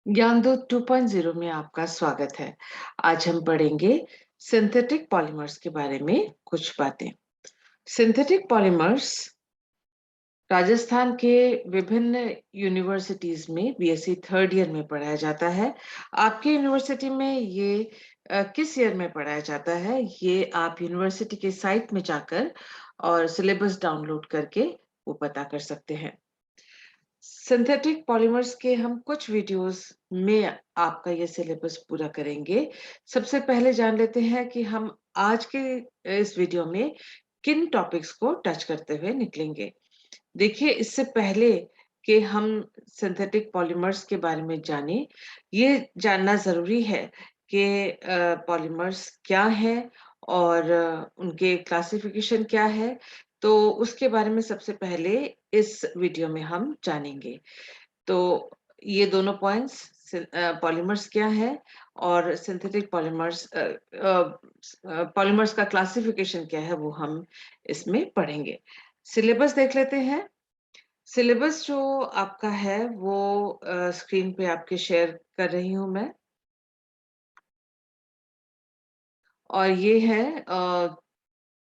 ज्ञानदूत 2.0 में आपका स्वागत है। आज हम पढ़ेंगे सिंथेटिक पॉलीमर्स के बारे में कुछ बातें। सिंथेटिक पॉलीमर्स राजस्थान के विभिन्न यूनिवर्सिटीज में बीएससी थर्ड ईयर में पढ़ाया जाता है। आपके यूनिवर्सिटी में ये किस ईयर में पढ़ाया जाता है, ये आप यूनिवर्सिटी के साइट में जाकर और सिलेबस डाउनलोड करके वो पता कर सकते हैं। सिंथेटिक पॉलीमर्स के हम कुछ वीडियोस में आपका ये सिलेबस पूरा करेंगे। सबसे पहले जान लेते हैं कि हम आज के इस वीडियो में किन टॉपिक्स को टच करते हुए निकलेंगे। देखिए, इससे पहले कि हम सिंथेटिक पॉलीमर्स के बारे में जानें, ये जानना ज़रूरी है कि पॉलीमर्स क्या है और उनके क्लासिफिकेशन क्या है। तो उसके बारे में सबसे पहले इस वीडियो में हम जानेंगे। तो ये दोनों पॉइंट्स पॉलीमर्स क्या है और सिंथेटिक पॉलीमर्स का क्लासिफिकेशन क्या है, वो हम इसमें पढ़ेंगे। सिलेबस देख लेते हैं। सिलेबस जो आपका है वो स्क्रीन पे आपके शेयर कर रही हूँ मैं। और ये है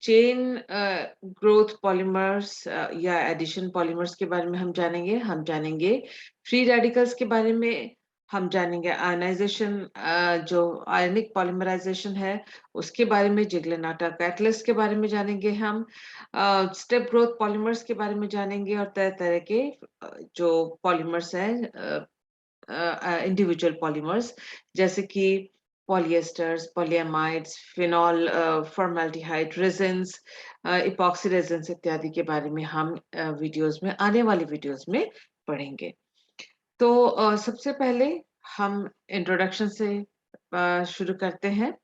चेन ग्रोथ पॉलीमर्स या एडिशन पॉलीमर्स के बारे में हम जानेंगे। फ्री रेडिकल्स के बारे में, हम जानेंगे आयनाइजेशन, जो आयनिक पॉलीमराइजेशन है उसके बारे में, जिगलेनाटा कैटलिस्ट के बारे में जानेंगे हम। स्टेप ग्रोथ पॉलीमर्स के बारे में जानेंगे और तरह तरह के जो पॉलीमर्स हैं, इंडिविजुअल पॉलीमर्स, जैसे कि polyesters, polyamides, phenol, formaldehyde resins, epoxy resins इत्यादि के बारे में हम वीडियोस में, आने वाली वीडियोस में पढ़ेंगे। तो सबसे पहले हम इंट्रोडक्शन से शुरू करते हैं।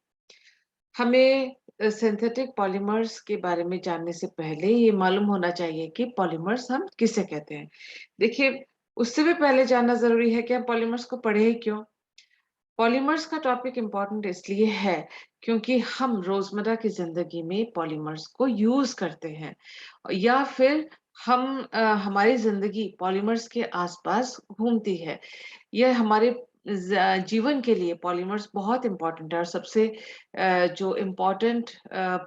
हमें सिंथेटिक पॉलीमर्स के बारे में जानने से पहले ये मालूम होना चाहिए कि पॉलीमर्स हम किसे कहते हैं। देखिए, उससे भी पहले जानना ज़रूरी है कि हम पॉलीमर्स को पढ़े ही क्यों? पॉलीमर्स का टॉपिक इम्पोर्टेंट इसलिए है क्योंकि हम रोज़मर्रा की ज़िंदगी में पॉलीमर्स को यूज़ करते हैं, या फिर हमारी ज़िंदगी पॉलीमर्स के आस-पास घूमती है। यह हमारे जीवन के लिए पॉलीमर्स बहुत इम्पोर्टेंट है और सबसे जो इम्पोर्टेंट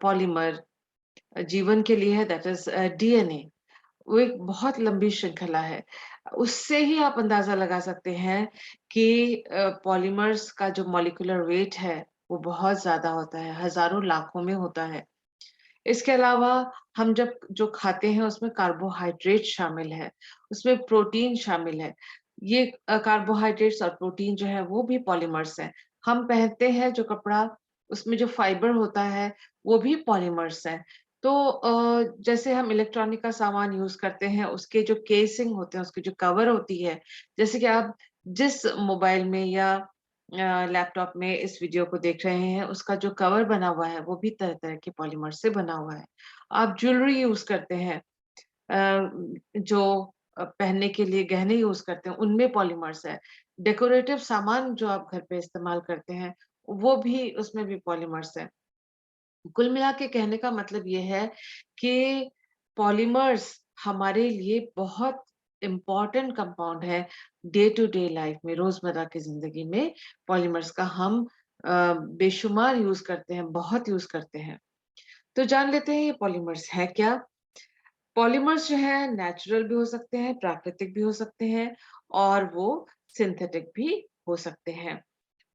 पॉलीमर जीवन के लिए है, दैट इज़ डीएनए। वो एक बहुत लंबी श्रृंखला है। उससे ही आप अंदाज़ा लगा सकते हैं कि पॉलीमर्स का जो मॉलिक्यूलर वेट है, वो बहुत ज़्यादा होता है, हज़ारों लाखों में होता है। इसके अलावा हम जब जो खाते हैं उसमें कार्बोहाइड्रेट शामिल है, उसमें प्रोटीन शामिल है। ये कार्बोहाइड्रेट्स और प्रोटीन जो है वो भी पॉलीमर्स हैं। हम पहनते हैं जो कपड़ा, उसमें जो फाइबर होता है वो भी पॉलीमर्स हैं। तो जैसे हम इलेक्ट्रॉनिक का सामान यूज़ करते हैं, उसके जो केसिंग होते हैं, उसकी जो कवर होती है, जैसे कि आप जिस मोबाइल में या लैपटॉप में इस वीडियो को देख रहे हैं, उसका जो कवर बना हुआ है, वो भी तरह-तरह के पॉलीमर से बना हुआ है। आप ज्वेलरी यूज़ करते हैं, जो पहनने के लिए गहने यूज़ करते हैं, उनमें पॉलीमर्स है। डेकोरेटिव सामान जो आप घर पे इस्तेमाल करते हैं, वो भी उसमें भी पॉलीमर्स है। कुल मिला के कहने का मतलब ये है कि पॉलीमर्स हमारे लिए बहुत इम्पोर्टेंट कंपाउंड है डे टू डे लाइफ में, रोजमर्रा की जिंदगी में पॉलीमर्स का हम बेशुमार यूज करते हैं, बहुत यूज करते हैं। तो जान लेते हैं ये पॉलीमर्स है क्या। पॉलीमर्स जो है नेचुरल भी हो सकते हैं, प्राकृतिक भी हो सकते हैं और वो सिंथेटिक भी हो सकते हैं।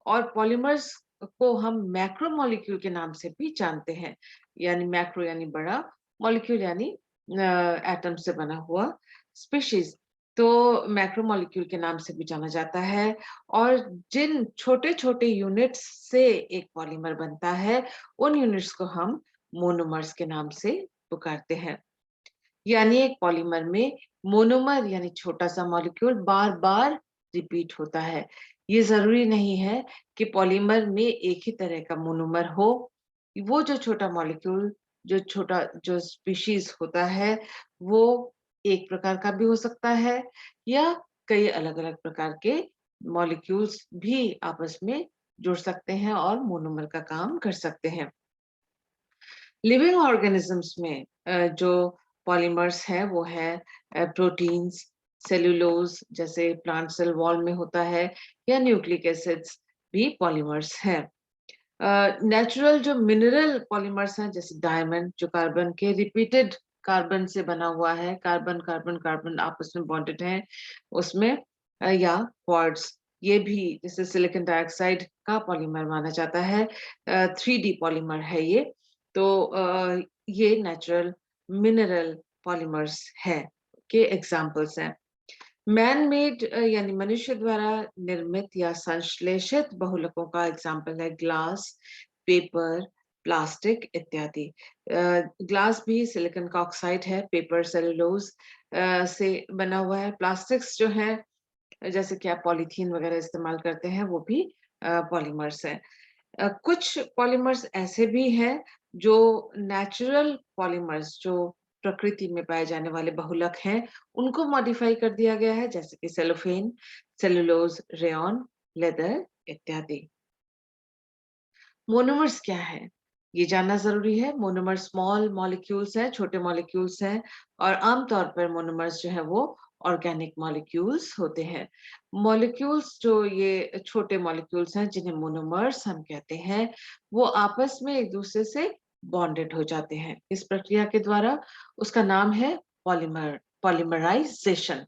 और पॉलीमर्स को हम मैक्रो मॉलिक्यूल के नाम से भी जानते हैं, यानी मैक्रो यानी बड़ा, मॉलिक्यूल यानी एटम से बना हुआ स्पीशीज। तो मैक्रो मॉलिक्यूल के नाम से भी जाना जाता है। और जिन छोटे-छोटे यूनिट्स से एक पॉलीमर बनता है, उन यूनिट्स को हम मोनोमर्स के नाम से पुकारते हैं। यानी एक पॉलीमर में मोनोमर यानी छोटा सा मॉलिक्यूल बार-बार रिपीट होता है। ये ज़रूरी नहीं है कि पॉलीमर में एक ही तरह का मोनोमर हो। वो जो छोटा मॉलिक्यूल, जो स्पीशीज़ होता है, वो एक प्रकार का भी हो सकता है या कई अलग-अलग प्रकार के मॉलिक्यूल्स भी आपस में जुड़ सकते हैं और मोनोमर का काम कर सकते हैं। लिविंग ऑर्गेनिजम्स में जो पॉलीमर्स हैं वो है प्रोटीन्स, सेलुलोज जैसे प्लांट सेल वॉल में होता है, या न्यूक्लिक एसिड्स भी पॉलीमर्स हैं। नेचुरल जो मिनरल पॉलीमर्स हैं जैसे डायमंड, जो कार्बन के रिपीटेड कार्बन से बना हुआ है, कार्बन कार्बन कार्बन आपस में बॉन्डेड है उसमें, या क्वार्ट्ज, ये भी जैसे सिलिकॉन डाइऑक्साइड का पॉलीमर माना जाता है, 3D पॉलीमर है ये। तो ये नेचुरल मिनरल पॉलीमर्स है के एग्जांपल्स हैं। मैन मेड यानी मनुष्य द्वारा निर्मित या संश्लेषित बहुलकों का एग्जाम्पल है ग्लास, पेपर, प्लास्टिक इत्यादि। ग्लास भी सिलिकॉन का ऑक्साइड है, पेपर सेलुलोज से बना हुआ है, प्लास्टिक्स जो है जैसे कि आप पॉलीथीन वगैरह इस्तेमाल करते हैं वो भी पॉलीमर्स है। कुछ पॉलीमर्स ऐसे भी हैं जो नेचुरल पॉलीमर्स, जो प्रकृति में पाए जाने वाले बहुलक हैं, उनको मॉडिफाई कर दिया गया है, जैसे कि सेलोफेन, सेलुलोज, रेयॉन, लेदर इत्यादि। मोनोमर्स क्या है? ये जानना ज़रूरी है। मोनोमर स्मॉल मॉलिक्यूल्स हैं, छोटे मॉलिक्यूल्स हैं, और आमतौर पर मोनोमर्स जो है वो ऑर्गेनिक मॉलिक्यूल्स होते हैं। मॉलिक्यूल्स जो ये छोटे मॉलिक्यूल्स हैं जिन्हें मोनोमर्स हम कहते हैं, वो आपस में एक-दूसरे से बॉन्डेड हो जाते हैं। इस प्रक्रिया के द्वारा उसका नाम है पॉलीमराइज़ेशन।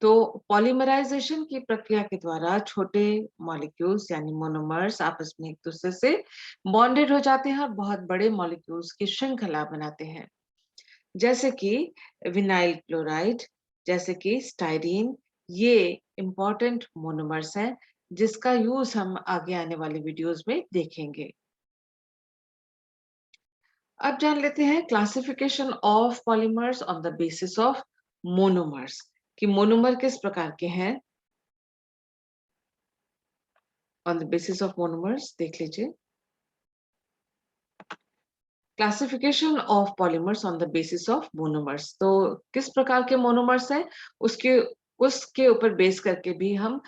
तो पॉलीमराइजेशन की प्रक्रिया के द्वारा छोटे मॉलिक्यूल्स यानी मोनोमर्स आपस में एक दूसरे से बॉन्डेड हो जाते हैं और बहुत बड़े मॉलिक्यूल्स की श्रृंखला बनाते हैं, जैसे कि विनाइल क्लोराइड, जैसे कि स्टाइरीन। ये इंपॉर्टेंट मोनोमर्स हैं जिसका यूज हम आगे आने वाले वीडियोस में देखेंगे। अब जान लेते हैं classification of polymers on the basis of monomers, कि मोनोमर किस प्रकार के हैं। On the basis of monomers देख लीजिए। Classification of polymers on the basis of monomers, तो किस प्रकार के मोनोमर्स हैं उसके उसके ऊपर बेस करके भी हम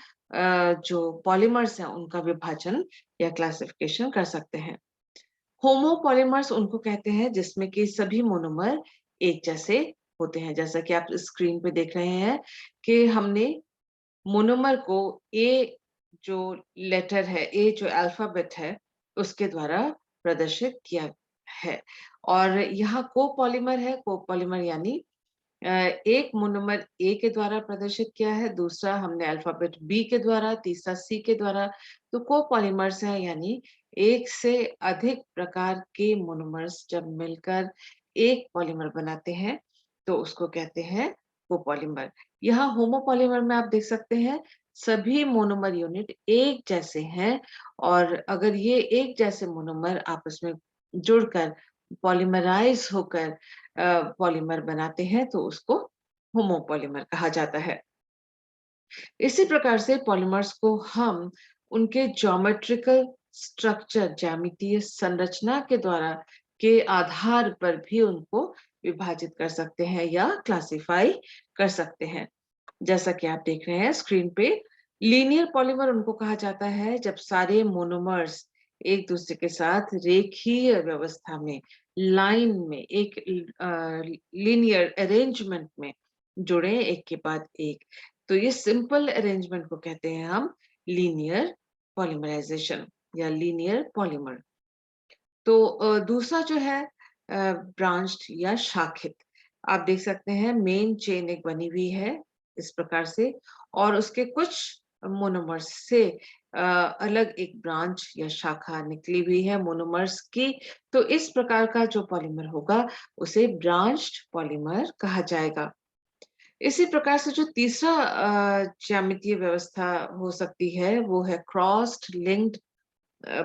जो पॉलीमर्स हैं उनका विभाजन या क्लासिफिकेशन कर सकते हैं। होमो पॉलीमर्स उनको कहते हैं जिसमें कि सभी मोनोमर एक जैसे होते हैं, जैसा कि आप स्क्रीन पे देख रहे हैं कि हमने मोनोमर को ए, जो लेटर है, ए जो अल्फाबेट है, उसके द्वारा प्रदर्शित किया है। और यहाँ कोपॉलीमर है, कोपॉलीमर यानी एक मोनोमर ए के द्वारा प्रदर्शित किया है, दूसरा हमने अल्फाबेट बी के द्वारा, तीसरा सी के द्वारा। तो कोपॉलीमर्स हैं यानी एक से अधिक प्रकार के मोनोमर्स जब मिलकर एक पॉलीमर बनाते हैं तो उसको कहते हैं कोपॉलीमर। यहाँ होमोपॉलीमर में आप देख सकते हैं सभी मोनोमर यूनिट एक जैसे हैं, और अगर ये एक जैसे मोनोमर आपस में जुड़कर पॉलीमराइज होकर पॉलीमर बनाते हैं तो उसको होमोपॉलीमर कहा जाता है। इसी प्रकार से पॉलीमर्स को हम उनके ज्योमेट्रिकल स्ट्रक्चर, ज्यामितीय संरचना के द्वारा के आधार पर भी उनको विभाजित कर सकते हैं या क्लासिफाई कर सकते हैं। जैसा कि आप देख रहे हैं स्क्रीन पे, लीनियर पॉलीमर उनको कहा जाता है जब सारे मोनोमर्स एक दूसरे के साथ रेखीय व्यवस्था में, लाइन में, एक लीनियर अरेंजमेंट में जुड़े एक के बाद एक। तो ये सिंपल अरेंजमेंट को कहते हैं हम लीनियर पॉलीमराइजेशन या लीनियर पॉलीमर। तो दूसरा जो है ब्रांच्ड या शाखित, आप देख सकते हैं मेन चेन एक बनी हुई है इस प्रकार से, और उसके कुछ मोनोमर्स से अलग एक ब्रांच या शाखा निकली हुई है मोनोमर्स की। तो इस प्रकार का जो पॉलीमर होगा उसे ब्रांच्ड पॉलीमर कहा जाएगा। इसी प्रकार से जो तीसरा ज्यामितीय व्यवस्था हो सकती है वो है crossed linked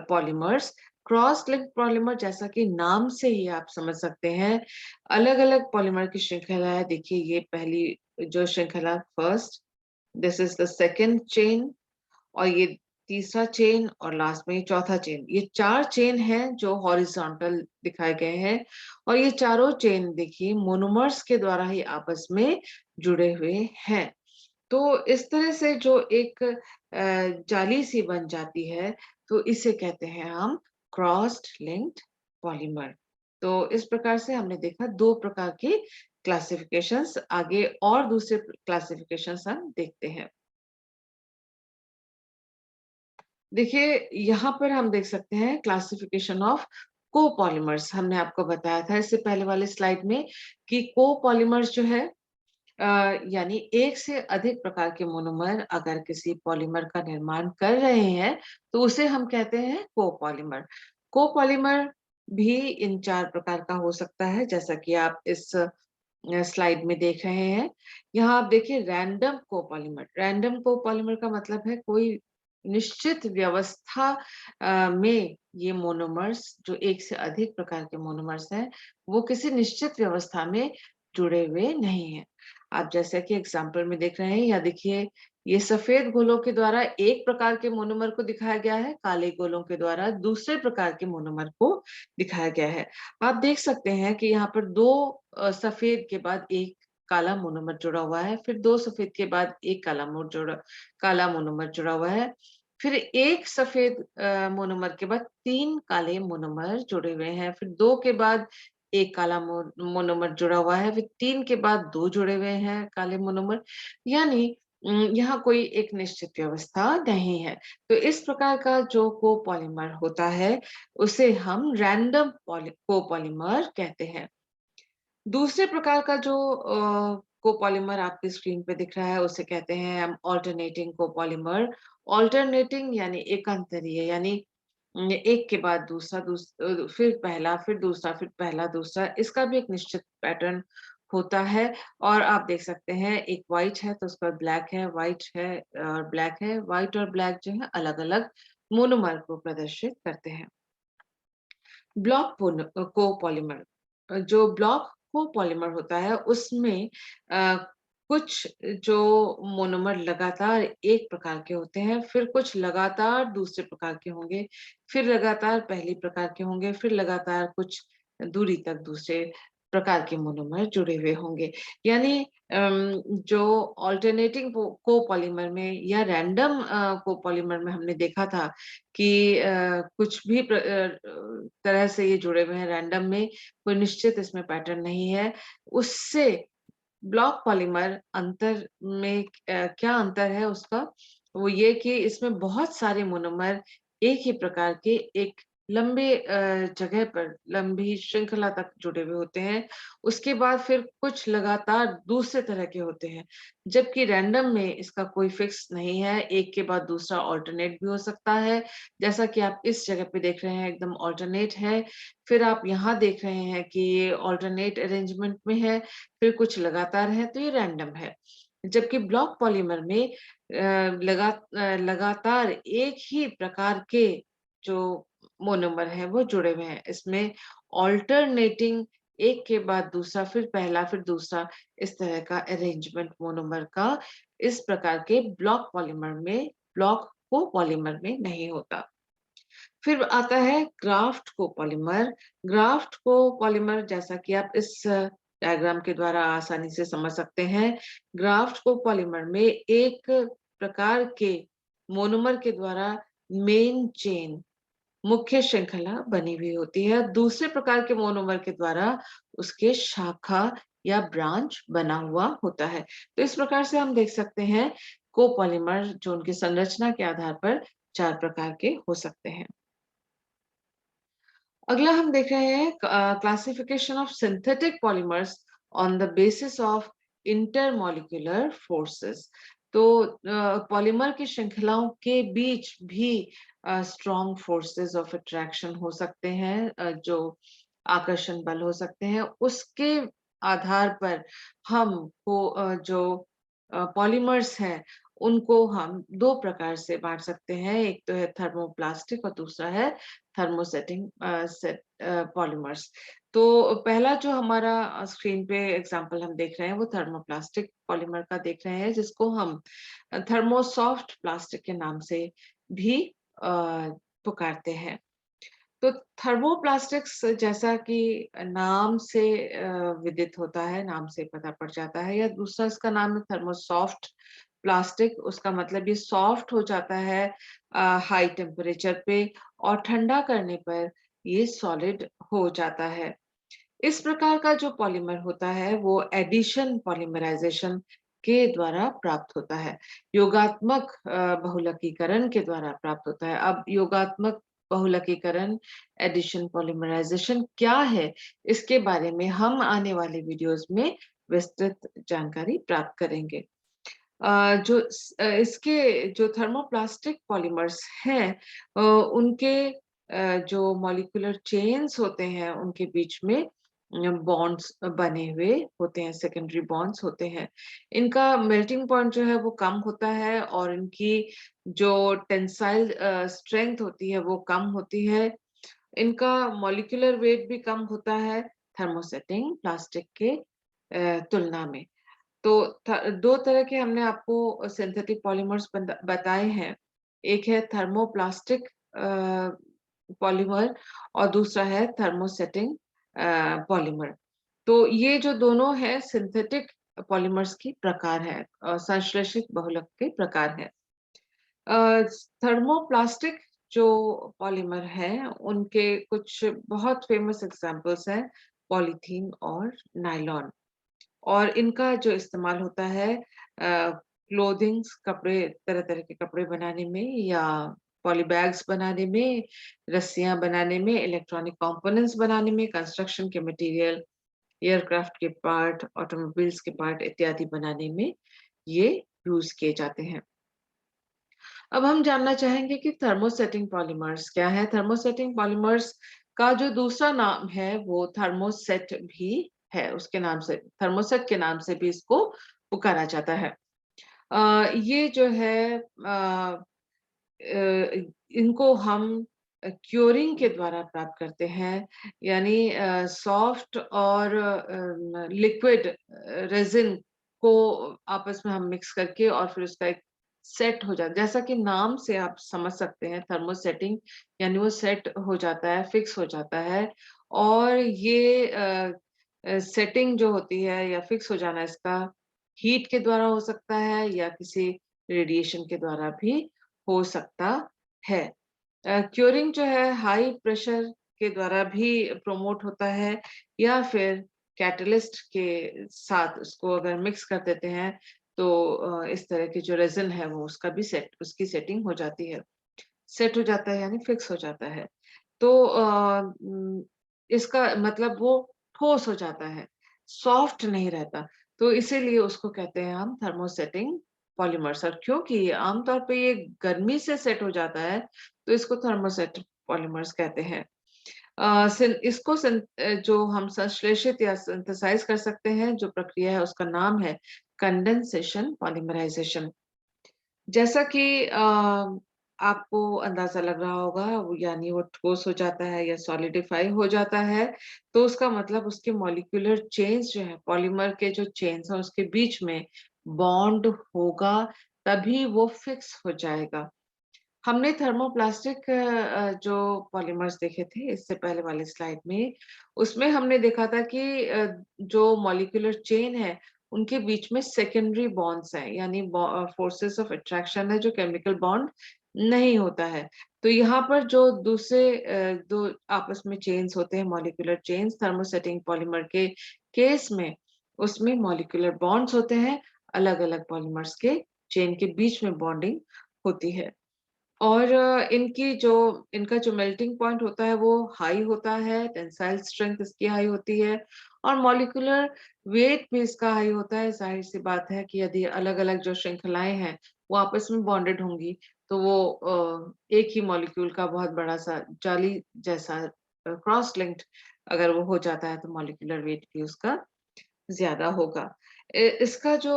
polymers. Cross link polymer जैसा कि नाम से ही आप समझ सकते हैं, अलग-अलग पॉलीमर की श्रृंखला है। देखिए ये पहली जो श्रृंखला, first, this is the second chain, और ये तीसरा चेन, और लास्ट में ये चौथा चेन। ये 4 चेन हैं जो हॉरिजॉन्टल दिखाए गए हैं, और ये चारों चेन देखिए मोनोमर्स के द्वारा ही आपस में जुड़े हुए हैं। तो इस तरह से जो एक जाली सी बन जाती है तो इसे कहते हैं हम क्रॉस्ड लिंक्ड पॉलीमर। तो इस प्रकार से हमने देखा 2 प्रकार के क्लासिफिकेशंस आगे और दूसरे क्लासिफिकेशंस हम देखते हैं। देखिए, यहाँ पर हम देख सकते हैं क्लासिफिकेशन ऑफ कोपॉलीमर्स। हमने आपको बताया था इससे पहले वाले स्लाइड में कि कोपॉलीमर्स जो है यानी एक से अधिक प्रकार के मोनोमर अगर किसी पॉलीमर का निर्माण कर रहे हैं, तो उसे हम कहते हैं कोपॉलीमर। कोपॉलीमर भी इन 4 प्रकार का हो सकता है, जैसा कि आप इस स्लाइड में देख रहे हैं। यहाँ आप देखिए रैंडम कोपॉलीमर। रैंडम कोपॉलीमर का मतलब है कोई निश्चित व्यवस्था में ये मोनोमर्स जो एक से अधिक प्रकार के मोनोमर्स हैं, वो किसी निश्चित व्यवस्था में जुड़े हुए नहीं हैं। आप जैसा कि एग्जाम्पल में देख रहे हैं, या देखिए ये सफेद गोलों के द्वारा एक प्रकार के मोनोमर को दिखाया गया है, काले गोलों के द्वारा दूसरे प्रकार के मोनोमर को दिखाया गया है। आप देख सकते हैं कि यहाँ पर 2 सफेद के बाद एक काला मोनोमर जुड़ा हुआ है, फिर 2 सफेद के बाद एक काला मोनोमर जुड़ा हुआ है, फिर एक सफेद मोनोमर के बाद 3 काले मोनोमर जुड़े हुए हैं, फिर 2 के बाद एक काला मोनोमर जुड़ा हुआ है, फिर 3 के बाद 2 जुड़े हुए हैं काले मोनोमर। यानी यहाँ कोई एक निश्चित व्यवस्था नहीं है। तो इस प्रकार का जो कोपॉलीमर होता है, उसे हम रैंडम कोपॉलीमर कहते हैं। दूसरे प्रकार का जो कोपॉलीमर आपकी स्क्रीन पे दिख रहा है, उसे कहते हैं हम अल्टरनेटिंग कोपॉलीमर। अल्टरनेटिंग यानी एकांतरीय, यानी एक के बाद फिर पहला, फिर दूसरा, फिर पहला, दूसरा, इसका भी एक निश्चित पैटर्न होता है। और आप देख सकते हैं एक व्हाइट है तो उसका ब्लैक है, व्हाइट है और ब्लैक है। व्हाइट और ब्लैक जो है अलग-अलग मोनोमर को प्रदर्शित करते हैं। ब्लॉक कोपॉलीमर जो ब्लॉक कोपॉलीमर होता है उसमें कुछ जो मोनोमर लगातार एक प्रकार के होते हैं, फिर कुछ लगातार दूसरे प्रकार के होंगे, फिर लगातार पहली प्रकार के होंगे, फिर लगातार कुछ दूरी तक दूसरे प्रकार के मोनोमर जुड़े हुए होंगे। यानी जो अल्टरनेटिंग कोपॉलीमर में या रैंडम कोपॉलीमर में हमने देखा था कि कुछ भी तरह से ये जुड़े हुए हैं रैंडम में, कोई निश्चित इसमें पैटर्न नहीं है। उससे ब्लॉक पॉलीमर अंतर में क्या अंतर है उसका? वो ये कि इसमें बहुत सारे मोनोमर एक ही प्रकार के एक लंबे जगह पर लंबी श्रृंखला तक जुड़े हुए होते हैं। उसके बाद फिर कुछ लगातार दूसरे तरह के होते हैं। जबकि रैंडम में इसका कोई फिक्स नहीं है, एक के बाद दूसरा अल्टरनेट भी हो सकता है। जैसा कि आप इस जगह पे देख रहे हैं एकदम अल्टरनेट है, फिर आप यहाँ देख रहे हैं कि ये अल्टरनेट अरेंजमेंट में है, फिर कुछ लगातार है तो ये रैंडम है। जबकि ब्लॉक पॉलीमर में लगातार एक ही प्रकार के जो मोनोमर हैं वो जुड़े हुए हैं। इसमें अल्टरनेटिंग एक के बाद दूसरा, फिर पहला, फिर दूसरा, इस तरह का अरेंजमेंट मोनोमर का इस प्रकार के ब्लॉक कोपॉलीमर में नहीं होता। फिर आता है ग्राफ्ट कोपॉलीमर। ग्राफ्ट कोपॉलीमर जैसा कि आप इस डायग्राम के द्वारा आसानी से समझ सकते हैं। ग्राफ्ट कोपॉलीमर में एक प्रकार के मोनोमर के द्वारा मेन चेन मुख्य श्रृंखला बनी हुई होती है। दूसरे प्रकार के मोनोमर के द्वारा उसके शाखा या ब्रांच बना हुआ होता है। तो इस प्रकार से हम देख सकते हैं कोपॉलीमर जो उनकी संरचना के आधार पर 4 प्रकार के हो सकते हैं। अगला हम देख रहे हैं classification of synthetic polymers on the basis of intermolecular forces. तो पॉलीमर की श्रृंखलाओं के बीच भी स्ट्रॉन्ग फोर्सेस ऑफ अट्रैक्शन हो सकते हैं, जो आकर्षण बल हो सकते हैं। उसके आधार पर हम जो पॉलीमर्स हैं उनको हम 2 प्रकार से बांट सकते हैं। एक तो है थर्मोप्लास्टिक और दूसरा है थर्मोसेटिंग पॉलीमर्स। तो पहला जो हमारा स्क्रीन पे एग्जांपल हम देख रहे हैं वो थर्मोप्लास्टिक पॉलीमर का देख रहे हैं, जिसको हम थर्मोसॉफ्ट प्लास्टिक के नाम से भी पुकारते हैं। तो थर्मोप्लास्टिक्स जैसा कि नाम से विदित होता है, नाम से पता पड़ जाता है, या दूसरा इसका नाम है थर्मोसॉफ्ट प्लास्टिक। उसका मतलब ये सॉफ्ट हो जाता है हाई टेम्परेचर पे और ठंडा करने पर ये सॉलिड हो जाता है। इस प्रकार का जो पॉलीमर होता है वो एडिशन पॉलीमराइजेशन के द्वारा प्राप्त होता है। योगात्मक बहुलकीकरण के द्वारा प्राप्त होता है। अब योगात्मक बहुलकीकरण, एडिशन पॉलीमराइजेशन क्या है, इसके बारे में हम आने वाले वीडियोस में विस्तृत जानकारी प्राप्त करेंगे। इसके जो थर्मोप्लास्टिक पॉलीमर्स हैं, उनके जो मॉलिक्यूलर चेन्स होते हैं उनके बीच में बॉन्ड्स बने हुए होते हैं, सेकेंडरी बॉन्ड्स होते हैं। इनका मेल्टिंग पॉइंट जो है वो कम होता है और इनकी जो टेंसाइल स्ट्रेंथ होती है वो कम होती है। इनका मॉलिक्यूलर वेट भी कम होता है थर्मोसेटिंग प्लास्टिक के तुलना में। तो दो तरह के हमने आपको सिंथेटिक पॉलीमर्स बताए हैं। एक है थर्मोप्लास्टिक पॉलीमर और दूसरा है थर्मोसेटिंग पॉलीमर। तो ये जो दोनों है सिंथेटिक पॉलीमर्स की प्रकार है, संश्लेषित बहुलक के प्रकार है। थर्मोप्लास्टिक जो पॉलीमर है उनके कुछ बहुत फेमस एग्जांपल्स हैं, पॉलीथीन और नायलॉन। और इनका जो इस्तेमाल होता है क्लोथिंग्स, कपड़े, तरह-तरह के कपड़े बनाने में या पॉली बैग्स बनाने में, रस्सियाँ बनाने में, इलेक्ट्रॉनिक कंपोनेंट्स बनाने में, कंस्ट्रक्शन के मटेरियल, एयरक्राफ्ट के पार्ट, ऑटोमोबाइल्स के पार्ट इत्यादि बनाने में ये यूज़ किए जाते हैं। अब हम जानना चाहेंगे कि थर्मोसेटिंग पॉलीमर्स क्या है? थर्मोसेटिंग पॉलीमर्स का जो दूसरा नाम है वो थर्मोसेट भी है, उसके नाम से, थर्मोसेट के नाम से भी इसको पुकारा जाता है। ये जो है इनको हम क्योरिंग के द्वारा प्राप्त करते हैं, यानी सॉफ्ट और लिक्विड रेज़िन को आपस में हम मिक्स करके और फिर उसका एक सेट हो जाता है। जैसा कि नाम से आप समझ सकते हैं थर्मोसेटिंग, यानी वो सेट हो जाता है, फिक्स हो जाता है। और ये सेटिंग जो होती है या फिक्स हो जाना इसका हीट के द्वारा हो सकता है या किसी रेडिएशन के द्वारा भी हो सकता है। क्यूरिंग जो है हाई प्रेशर के द्वारा भी प्रमोट होता है या फिर कैटलिस्ट के साथ उसको अगर मिक्स कर देते हैं तो इस तरह की जो रेज़िन है वो उसका भी उसकी सेटिंग हो जाती है। सेट हो जाता है यानी फिक्स हो जाता है। तो इसका मतलब वो ठोस हो जाता है, सॉफ्ट नहीं रहता। तो इसीलिए उसको कहते हैं हम थर्मोसेटिंग पॉलीमर्स। और क्योंकि ये आम तौर पे ये गर्मी से सेट हो जाता है, तो इसको थर्मोसेट पॉलीमर्स कहते हैं। जो हम संश्लेषित या सिंथेसाइज़ कर सकते हैं, जो प्रक्रिया है उसका नाम है कंडेंसेशन पॉलीमराइज़ेशन। जैसा कि आपको अंदाज़ा लग रहा होगा, वो यानी वो ठोस हो जाता है या सॉलिडिफ़ाई हो जाता है, तो उसका मतलब उसके मॉलिक्यूलर चेन्स जो हैं, पॉलीमर के जो चेन्स हैं, उसके बीच में बॉन्ड होगा, तभी वो फिक्स हो जाएगा। हमने थर्मोप्लास्टिक जो पॉलीमर्स देखे थे इससे पहले वाली स्लाइड में, उसमें हमने देखा था कि जो मॉलिक्यूलर चेन है, उनके बीच में सेकेंडरी बॉन्ड्स हैं, यानी फोर्सेस ऑफ अट्रैक्शन है, जो केमिकल बॉन्ड नहीं होता है। तो यहाँ पर जो दूसरे 2 आपस में चेन्स होते हैं, मॉलिक्यूलर चेन्स, थर्मोसेटिंग पॉलीमर के केस में, उसमें मॉलिक्यूलर बॉन्ड्स होते हैं, अलग-अलग पॉलीमर्स के चेन के बीच में बॉन्डिंग होती है। और इनका जो मेल्टिंग पॉइंट होता है वो हाई होता है, टेंसाइल स्ट्रेंथ इसकी हाई होती है और मॉलिक्यूलर वेट भी इसका हाई होता है। ज़ाहिर-सी बात है कि यदि अलग-अलग जो श्रृंखलाएँ हैं, वो आपस में बॉन्डेड होंगी, तो वो एक ही मॉलिक्यूल का बहुत बड़ा-सा जाली जैसा क्रॉस लिंक्ड अगर वो हो जाता है, तो मॉलिक्यूलर वेट भी उसका ज़्यादा होगा। इसका जो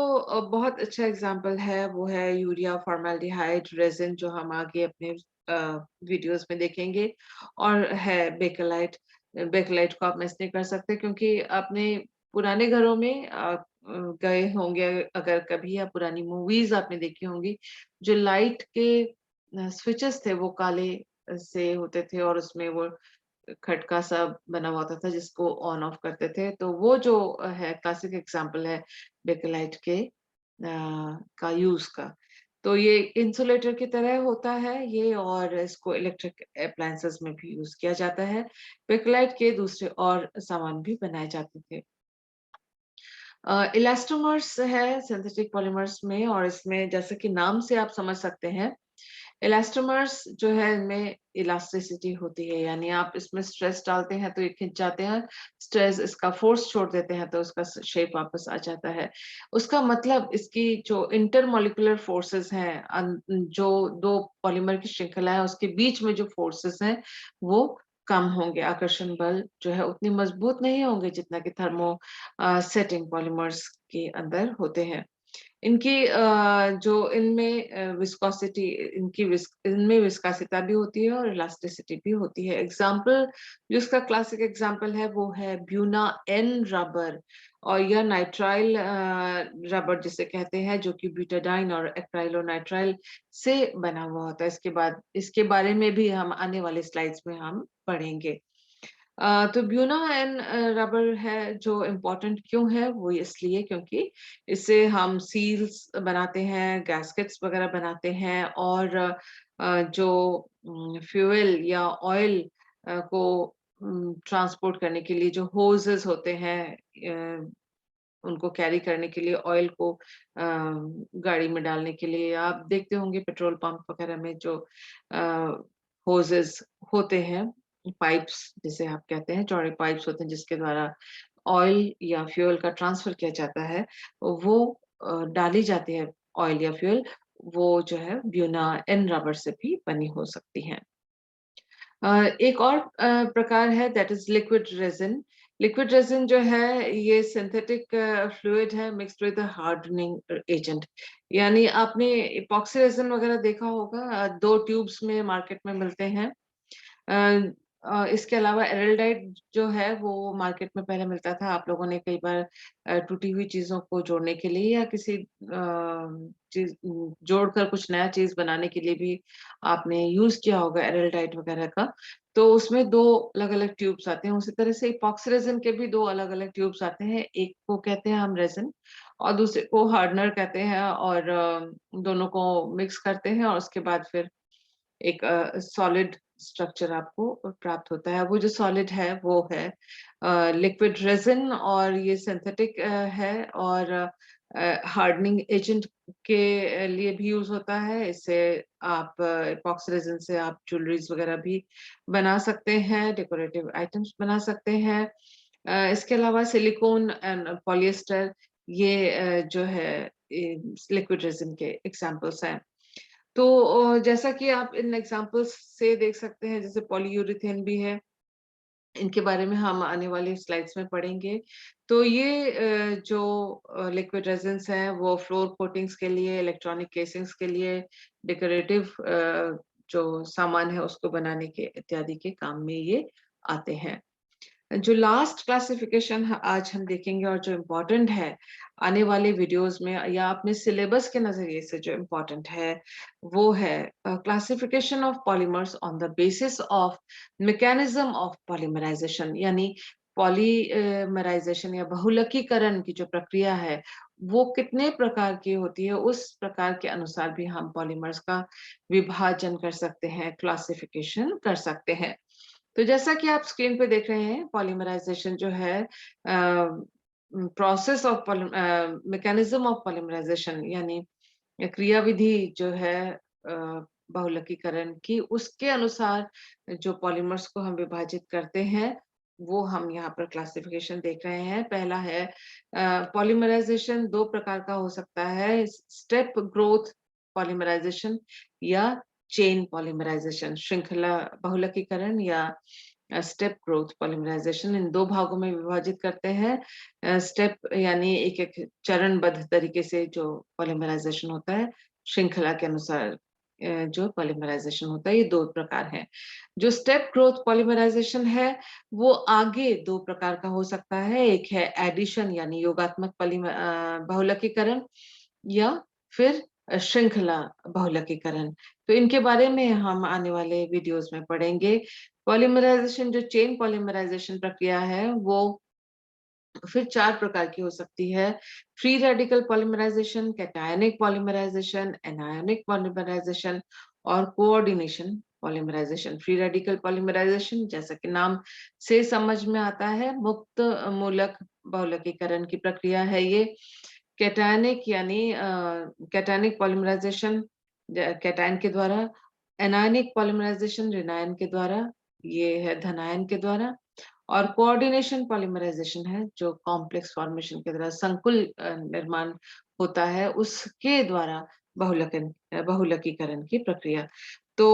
बहुत अच्छा एग्ज़ाम्पल है वो है यूरिया फ़ॉर्मल्डिहाइड रेज़िन, जो हम आगे अपने वीडियोज़ में देखेंगे, और है बेकेलाइट। बेकेलाइट को आप मिस नहीं कर सकते क्योंकि आपने पुराने घरों में गए होंगे अगर कभी, या पुरानी मूवीज़ आपने देखी होंगी, जो लाइट के स्विचेस थे वो काले से होते थे और उसमें वो खटका सा बना हुआ होता था जिसको ऑन ऑफ करते थे। तो वो जो है क्लासिक एग्ज़ाम्पल है बेकेलाइट के का यूज़ का। तो ये इंसुलेटर की तरह होता है ये, और इसको इलेक्ट्रिक अप्लायंसेस में भी यूज़ किया जाता है। बेकलाइट के दूसरे और सामान भी बनाए जाते थे। इलास्टोमर्स है सिंथेटिक पॉलीमर्स में, और इसमें जैसे कि नाम से आप समझ सकते हैं, इलास्टोमर्स जो है इनमें इलास्टिसिटी होती है, यानी आप इसमें स्ट्रेस डालते हैं तो ये खिंच जाते हैं, स्ट्रेस इसका फोर्स छोड़ देते हैं तो उसका शेप वापस आ जाता है। उसका मतलब इसकी जो इंटरमॉलिक्यूलर फोर्सेस हैं, जो दो पॉलीमर की श्रृंखला है उसके बीच में जो फोर्सेस हैं वो कम होंगे, आकर्षण बल जो है उतनी मजबूत नहीं होंगे जितना कि थर्मो सेटिंग पॉलीमर्स के अंदर होते हैं। इनकी जो इनमें विस्कोसिटी, इनमें विस्कोसिता भी होती है और इलास्टिसिटी भी होती है। एग्जाम्पल जो इसका क्लासिक एग्जाम्पल है वो है ब्यूना एन रबर, और यह नाइट्राइल रबर जिसे कहते हैं, जो कि ब्यूटाडाइन और एक्राइलोनाइट्राइल से बना हुआ होता है। इसके बारे में भी हम आने वाले स्लाइड्स में हम पढ़ेंगे। तो ब्यूना एंड रबर है जो इम्पोर्टेंट क्यों है, वो इसलिए क्योंकि इससे हम सील्स बनाते हैं, गैस्केट्स वगैरह बनाते हैं, और जो फ्यूल या ऑयल को ट्रांसपोर्ट करने के लिए जो होजेस होते हैं, अ, उनको कैरी करने के लिए, ऑयल को गाड़ी में डालने के लिए, आप देखते होंगे पेट्रोल पंप वगैरह में जो होजेस होते हैं, पाइप्स जिसे आप कहते हैं, चौड़े पाइप्स होते हैं जिसके द्वारा ऑयल या फ्यूल का ट्रांसफर किया जाता है, वो डाली जाती है ऑयल या फ्यूल, वो जो है ब्यूना एन रबर से भी बनी हो सकती है। एक और प्रकार है that is liquid resin. Liquid resin जो है ये सिंथेटिक फ्लूइड है मिक्स्ड विद हार्डनिंग एजेंट। यानी आपने इपॉक्सी रेजिन वगैरह देखा होगा, दो ट्यूब्स में मार्केट में मिलते हैं। इसके अलावा एराल्डाइड जो है वो मार्केट में पहले मिलता था। आप लोगों ने कई बार टूटी हुई चीज़ों को जोड़ने के लिए या किसी चीज़ जोड़कर कुछ नया चीज़ बनाने के लिए भी आपने यूज़ किया होगा एराल्डाइड वगैरह का। तो उसमें 2 अलग-अलग ट्यूब्स आते हैं। उसी तरह से इपॉक्सी रेज़िन के भी 2 अलग-अलग ट्यूब्स आते हैं। एक को कहते हैं हम रेज़िन और दूसरे को हार्डनर कहते हैं, और दोनों को मिक्स करते हैं और उसके बाद फिर एक सॉलिड स्ट्रक्चर आपको प्राप्त होता है। वो जो सॉलिड है वो है लिक्विड रेज़िन, और ये सिंथेटिक है, और हार्डनिंग एजेंट के लिए भी यूज़ होता है। इससे आप एपॉक्सी रेज़िन से आप ज्वेलरीज़ वगैरह भी बना सकते हैं, डेकोरेटिव आइटम्स बना सकते हैं। इसके अलावा सिलिकॉन एंड पॉलिएस्टर ये जो है लिक्विड रेज़िन के एग्ज़ाम्पल्स हैं। तो जैसा कि आप इन एग्जांपल्स से देख सकते हैं, जैसे पॉलीयूरेथेन भी है, इनके बारे में हम आने वाली स्लाइड्स में पढ़ेंगे। तो ये जो लिक्विड रेज़िन्स हैं वो फ्लोर कोटिंग्स के लिए, इलेक्ट्रॉनिक केसिंग्स के लिए, डेकोरेटिव जो सामान है उसको बनाने के इत्यादि के काम में ये आते हैं। जो लास्ट क्लासिफिकेशन आज हम देखेंगे और जो इम्पोर्टेंट है आने वाले वीडियोस में या अपने सिलेबस के नजरिए से जो इम्पोर्टेंट है वो है classification of polymers on the basis of mechanism of polymerization. यानी पॉलीमराइजेशन या बहुलकीकरण की जो प्रक्रिया है वो कितने प्रकार की होती है, उस प्रकार के अनुसार भी हम पॉलीमर्स का विभाजन कर सकते हैं, क्लासिफिकेशन कर सकते हैं। तो जैसा कि आप स्क्रीन पे देख रहे हैं, पॉलीमराइजेशन जो है process of mechanism of polymerization, यानी क्रियाविधि जो है बहुलकीकरण की, उसके अनुसार जो पॉलीमर्स को हम विभाजित करते हैं वो हम यहाँ पर क्लासिफिकेशन देख रहे हैं। पहला है पॉलीमराइजेशन, दो प्रकार का हो सकता है, स्टेप ग्रोथ पॉलीमराइजेशन या चेन पॉलीमराइजेशन, श्रृंखला बहुलकीकरण या स्टेप ग्रोथ पॉलीमराइजेशन। इन दो भागों में विभाजित करते हैं। स्टेप यानी एक एक चरणबद्ध तरीके से जो पॉलीमराइजेशन होता है, श्रृंखला के अनुसार जो पॉलीमराइजेशन होता है, ये दो प्रकार हैं। जो स्टेप ग्रोथ पॉलीमराइजेशन है वो आगे दो प्रकार का हो सकता है। एक है एडिशन यानी योगात्मक बहुलकीकरण, या फिर श्रृंखला बहुलकीकरण। तो इनके बारे में हम आने वाले वीडियोस में पढ़ेंगे। पॉलीमराइजेशन जो चेन पॉलीमराइजेशन प्रक्रिया है वो फिर 4 प्रकार की हो सकती है, free radical polymerization, cationic polymerization, anionic polymerization और coordination polymerization. Free radical polymerization जैसा कि नाम से समझ में आता है, मुक्त मूलक बहुलकीकरण की प्रक्रिया है ये। कैटायनिक यानी कैटायनिक पॉलीमराइज़ेशन कैटायन के द्वारा, एनायनिक पॉलीमराइज़ेशन ऋणायन के द्वारा, ये है धनायन के द्वारा। और कोऑर्डिनेशन पॉलीमराइज़ेशन है जो कॉम्प्लेक्स फॉर्मेशन के द्वारा संकुल निर्माण होता है उसके द्वारा बहुलकीकरण की प्रक्रिया। तो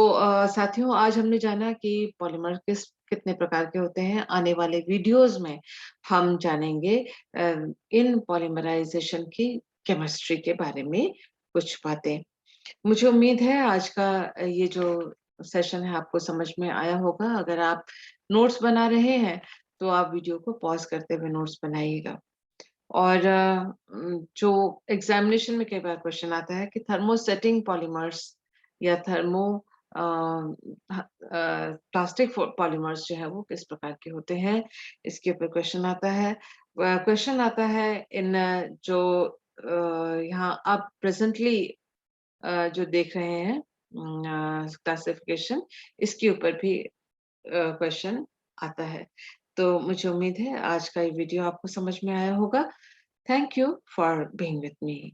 साथियों आज हमने जाना कि पॉलीमर कितने प्रकार के होते हैं। आने वाले वीडियोज़ में हम जानेंगे इन पॉलीमराइज़ेशन की केमिस्ट्री के बारे में कुछ बातें। मुझे उम्मीद है आज का ये जो सेशन है आपको समझ में आया होगा। अगर आप नोट्स बना रहे हैं, तो आप वीडियो को पॉज़ करते हुए नोट्स बनाइएगा। और जो एग्ज़ामिनेशन में कई बार क्वेश्चन आता है कि थर्मोसेटिंग पॉलीमर्स या अ, प्लास्टिक पॉलीमर्स जो है वो किस प्रकार के होते हैं, इसके ऊपर क्वेश्चन आता है। क्वेश्चन आता है इन जो यहाँ आप प्रेज़ेंटली जो देख रहे हैं क्लासिफिकेशन इसके ऊपर भी क्वेश्चन आता है। तो मुझे उम्मीद है आज का ये वीडियो आपको समझ में आया होगा। Thank you for being with me.